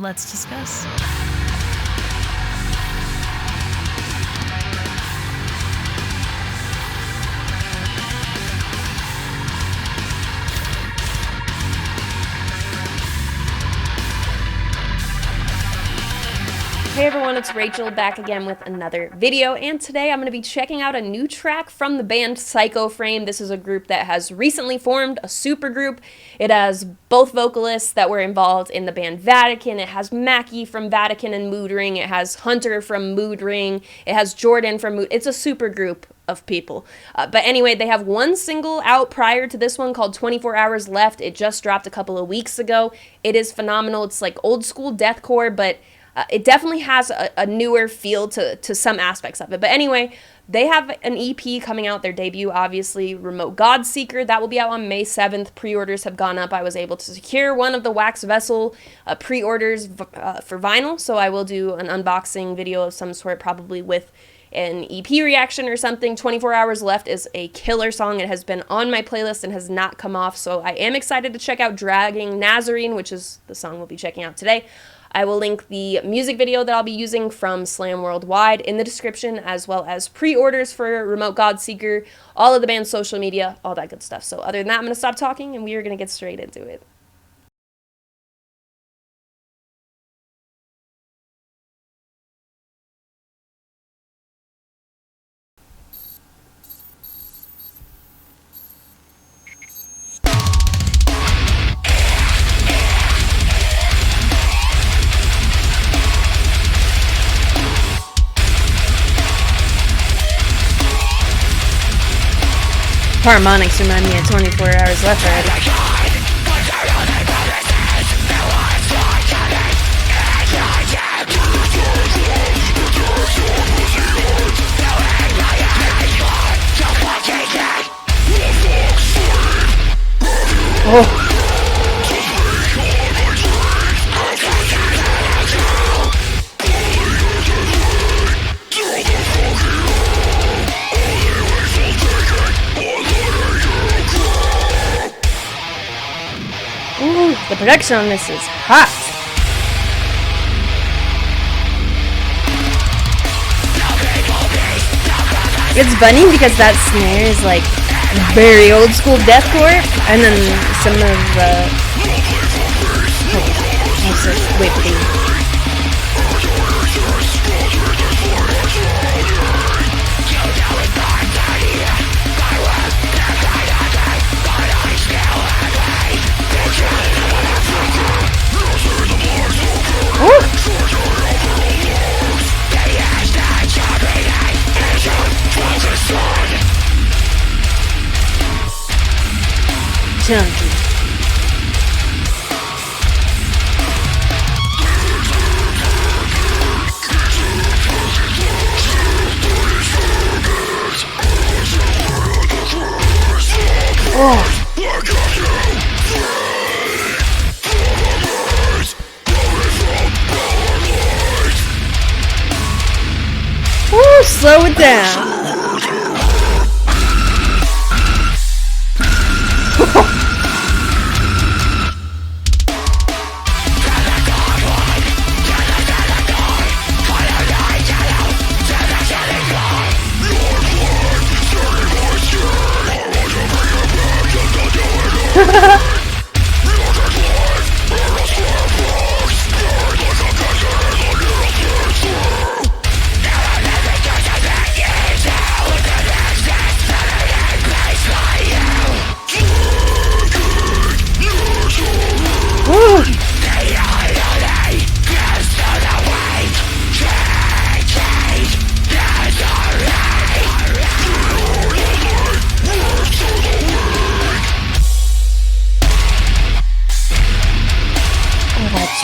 Let's discuss. Hey everyone, it's Rachel back again with another video, and today I'm going to be checking out a new track from the band Psycho Frame. This is a group that has recently formed, a supergroup. It has both vocalists that were involved in the band Vatican. It has Mackie from Vatican and Mood Ring. It has Hunter from Mood Ring. It has Jordan from Mood. It's a supergroup of people. But anyway, they have one single out prior to this one called 24 Hours Left. It just dropped a couple of weeks ago. It is phenomenal. It's like old school deathcore, but it definitely has a newer feel to some aspects of it. But anyway, they have an EP coming out, their debut, obviously, Remote God Seeker. That will be out on May 7th. Pre-orders have gone up. I was able to secure one of the Wax Vessel pre-orders for vinyl, so I will do an unboxing video of some sort, probably with an EP reaction or something. 24 Hours Left is a killer song. It has been on my playlist and has not come off, so I am excited to check out Dragging Nazarene, which is the song we'll be checking out today. I will link the music video that I'll be using from Slam Worldwide in the description, as well as pre-orders for Remote God Seeker, all of the band's social media, all that good stuff. So other than that, I'm going to stop talking and we are going to get straight into it. Harmonics remind me of 24 Hours Left already. Oh. Ooh, the production on this is hot. It's funny because that snare is like very old school deathcore, and then some of wait for the chunky. Oh. Ooh, slow it down.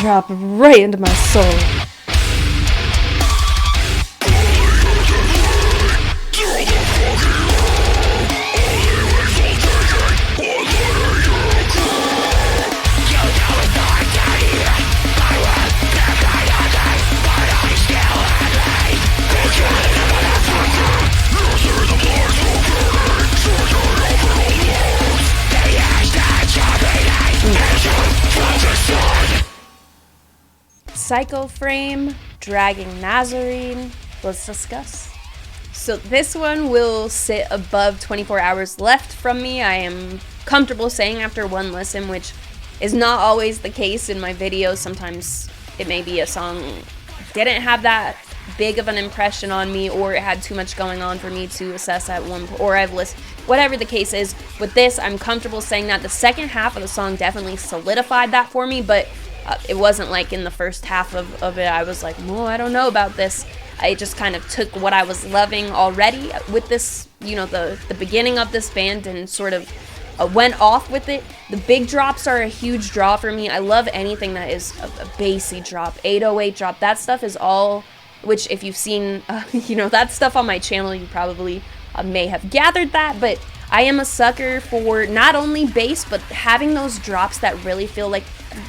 Drop right into my soul. Psycho Frame, Dragging Nazarene. Let's discuss. So this one will sit above 24 hours left from me. I am comfortable saying after one listen, which is not always the case in my videos. Sometimes it may be a song didn't have that big of an impression on me, or it had too much going on for me to assess at one, or I've listened, whatever the case is. With this, I'm comfortable saying that the second half of the song definitely solidified that for me, but it wasn't like in the first half of it I was like, well, I don't know about this. I just kind of took what I was loving already with this, you know, the beginning of this band, and sort of went off with it. The big drops are a huge draw for me. I love anything that is a bassy drop, 808 drop. That stuff is all, which if you've seen, you know, that stuff on my channel, you probably may have gathered that, but I am a sucker for not only bass, but having those drops that really feel like,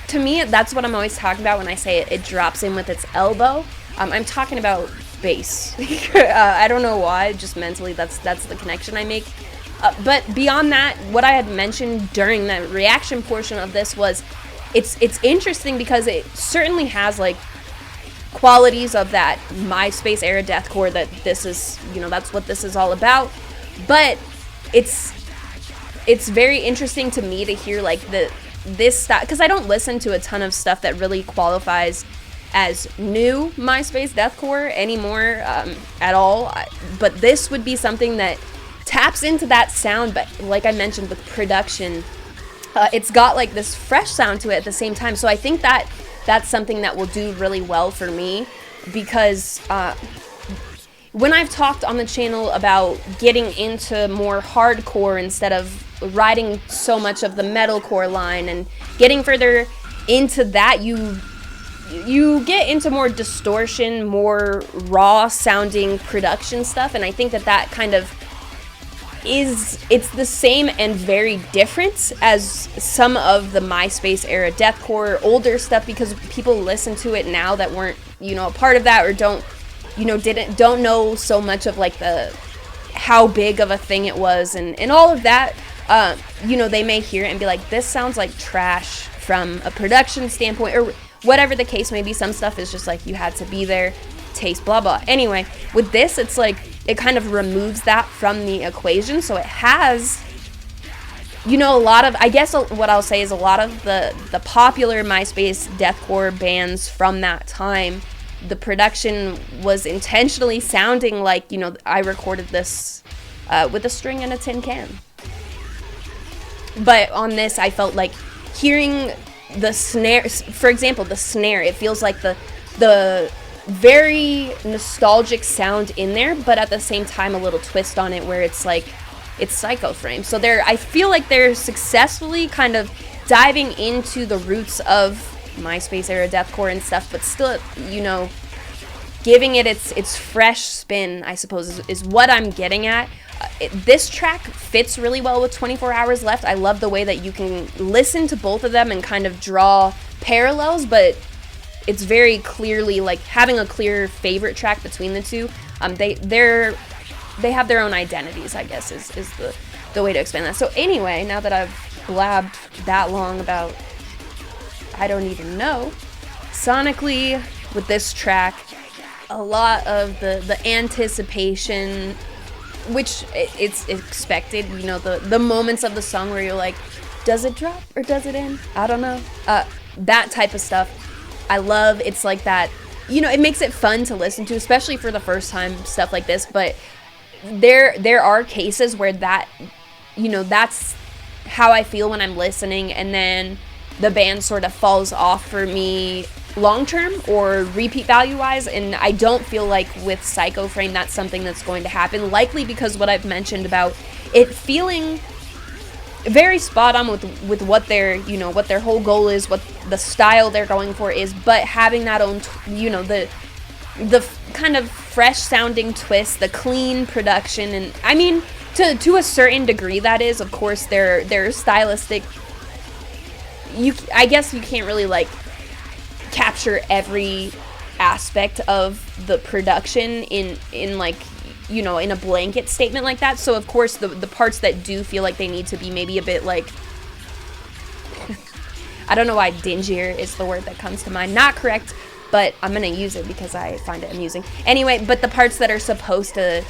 to me, that's what I'm always talking about when I say it drops in with its elbow. I'm talking about bass. I don't know why, just mentally that's the connection I make. But beyond that, what I had mentioned during the reaction portion of this was, it's interesting because it certainly has like qualities of that MySpace era deathcore that this is, you know, that's what this is all about. But it's very interesting to me to hear like this stuff, because I don't listen to a ton of stuff that really qualifies as new MySpace deathcore anymore at all. But this would be something that taps into that sound, but like I mentioned with production, it's got like this fresh sound to it at the same time. So I think that that's something that will do really well for me, because when I've talked on the channel about getting into more hardcore instead of riding so much of the metalcore line and getting further into that, you get into more distortion, more raw sounding production stuff, and I think that kind of it's the same and very different as some of the MySpace era deathcore older stuff, because people listen to it now that weren't, you know, a part of that, or don't know so much of like how big of a thing it was and all of that. You know, they may hear it and be like, this sounds like trash from a production standpoint, or whatever the case may be. Some stuff is just like, you had to be there, taste, blah blah. Anyway, with this, it's like it kind of removes that from the equation, so it has, you know, a lot of, I guess what I'll say is a lot of the popular MySpace deathcore bands from that time, the production was intentionally sounding like, you know, I recorded this with a string and a tin can. But on this, I felt like hearing the snare, for example, the snare, it feels like the very nostalgic sound in there, but at the same time a little twist on it where it's like, it's Psycho Frame. So I feel like they're successfully kind of diving into the roots of MySpace era deathcore and stuff, but still, you know, giving it its fresh spin, I suppose, is what I'm getting at. This track fits really well with 24 Hours Left. I love the way that you can listen to both of them and kind of draw parallels, but it's very clearly like having a clear favorite track between the two. They have their own identities, I guess, is the way to explain that. So anyway, now that I've blabbed that long about I don't even know, sonically with this track, a lot of the anticipation, which it's expected, you know, the moments of the song where you're like, does it drop or does it end? I don't know. That type of stuff I love. It's like that, you know, it makes it fun to listen to, especially for the first time, stuff like this. But there are cases where that, you know, that's how I feel when I'm listening, and then the band sort of falls off for me long term or repeat value wise, and I don't feel like with Psycho Frame that's something that's going to happen, likely because what I've mentioned about it feeling very spot on with what their, you know, what their whole goal is, what the style they're going for is, but having that own, you know, the kind of fresh sounding twist, the clean production, and I mean to a certain degree that is, of course, their stylistic, I guess you can't really like capture every aspect of the production in like, you know, in a blanket statement like that. So of course the parts that do feel like they need to be maybe a bit like I don't know why dingier is the word that comes to mind, not correct, but I'm gonna use it because I find it amusing. Anyway, but the parts that are supposed to,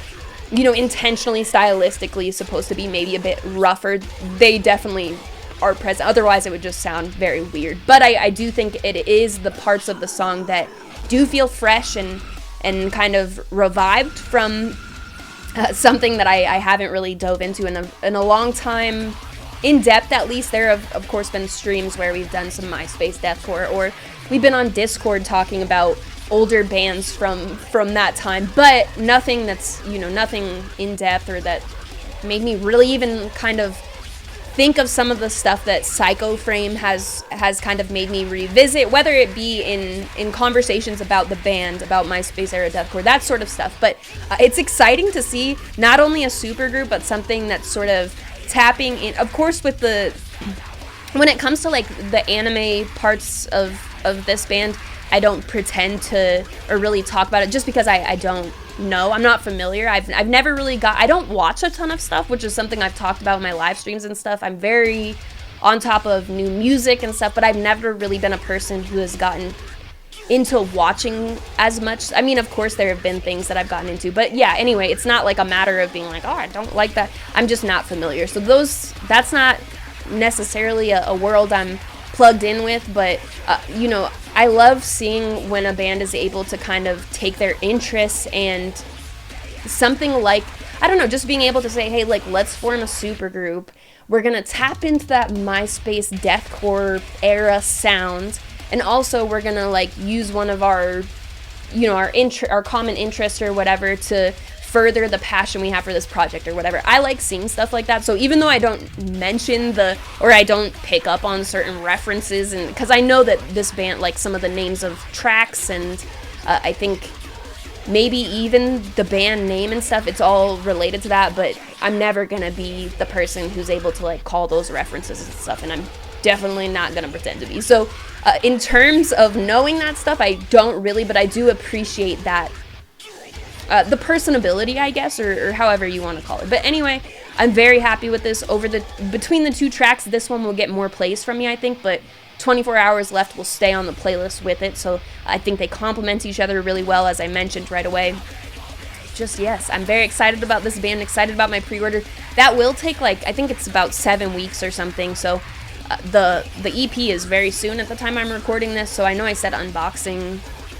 you know, intentionally, stylistically supposed to be maybe a bit rougher, they definitely are present. Otherwise, it would just sound very weird. But I do think it is the parts of the song that do feel fresh and kind of revived from something that I haven't really dove into in a long time, in depth at least. There have, of course, been streams where we've done some MySpace deathcore, or we've been on Discord talking about older bands from that time, but nothing that's, you know, nothing in depth or that made me really even kind of think of some of the stuff that Psycho Frame has kind of made me revisit, whether it be in conversations about the band, about MySpace era deathcore, that sort of stuff. But it's exciting to see not only a supergroup, but something that's sort of tapping in, of course, with when it comes to like the anime parts of this band, I don't pretend to or really talk about it just because I don't know. I'm not familiar. I've never really I don't watch a ton of stuff, which is something I've talked about in my live streams and stuff. I'm very on top of new music and stuff, but I've never really been a person who has gotten into watching as much. I mean, of course, there have been things that I've gotten into, but yeah, anyway, it's not like a matter of being like, oh, I don't like that. I'm just not familiar. So that's not necessarily a world I'm plugged in with, but you know, I love seeing when a band is able to kind of take their interests and something like, I don't know, just being able to say, hey, like, let's form a supergroup. We're gonna tap into that MySpace deathcore era sound, and also we're gonna like use one of our, you know, our common interest or whatever to further the passion we have for this project or whatever. I like seeing stuff like that. So even though I don't mention or I don't pick up on certain references, and because I know that this band, like some of the names of tracks and I think maybe even the band name and stuff, it's all related to that, but I'm never gonna be the person who's able to like call those references and stuff, and I'm definitely not gonna pretend to be. So in terms of knowing that stuff, I don't really, but I do appreciate that the personability, I guess, or however you want to call it. But anyway, I'm very happy with this. Between the two tracks, this one will get more plays from me, I think, but 24 Hours Left will stay on the playlist with it, so I think they complement each other really well, as I mentioned right away. Just, yes, I'm very excited about this band, excited about my pre-order. That will take, like, I think it's about 7 weeks or something, so the EP is very soon at the time I'm recording this, so I know I said unboxing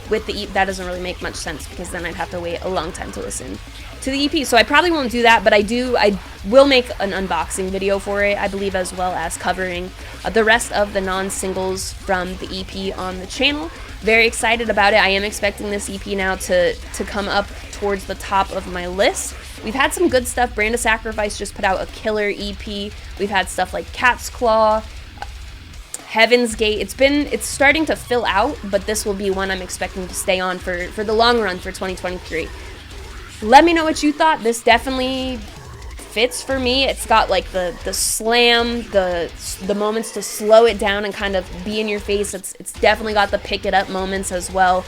with the EP. That doesn't really make much sense because then I'd have to wait a long time to listen to the EP, so I probably won't do that, but I will make an unboxing video for it, I believe, as well as covering the rest of the non-singles from the EP on the channel. Very excited about it. I am expecting this EP now to come up towards the top of my list. We've had some good stuff. Brand of Sacrifice just put out a killer EP. We've had stuff like Cat's Claw, Heaven's Gate. It's starting to fill out, but this will be one I'm expecting to stay on for the long run for 2023. Let me know what you thought. This definitely fits for me. It's got like the slam, the moments to slow it down and kind of be in your face. It's definitely got the pick it up moments as well.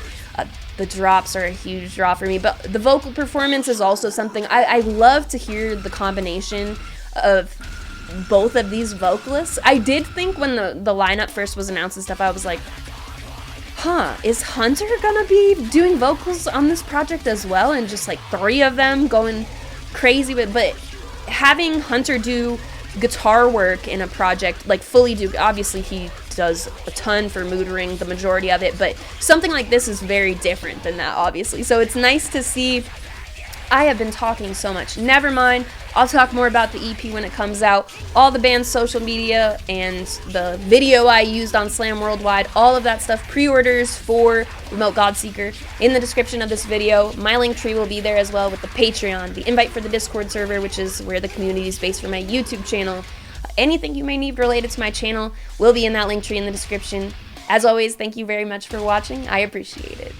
The drops are a huge draw for me, but the vocal performance is also something I love to hear. The combination of both of these vocalists. I did think when the lineup first was announced and stuff, I was like, is Hunter gonna be doing vocals on this project as well? And just like 3 of them going crazy with, but having Hunter do guitar work in a project, like fully do, obviously he does a ton for Mood Ring, the majority of it, but something like this is very different than that, obviously. So it's nice to see. I have been talking so much. Never mind. I'll talk more about the EP when it comes out. All the band's social media and the video I used on Slam Worldwide, all of that stuff, pre-orders for Remote Godseeker in the description of this video. My link tree will be there as well with the Patreon, the invite for the Discord server, which is where the community is based for my YouTube channel. Anything you may need related to my channel will be in that link tree in the description. As always, thank you very much for watching. I appreciate it.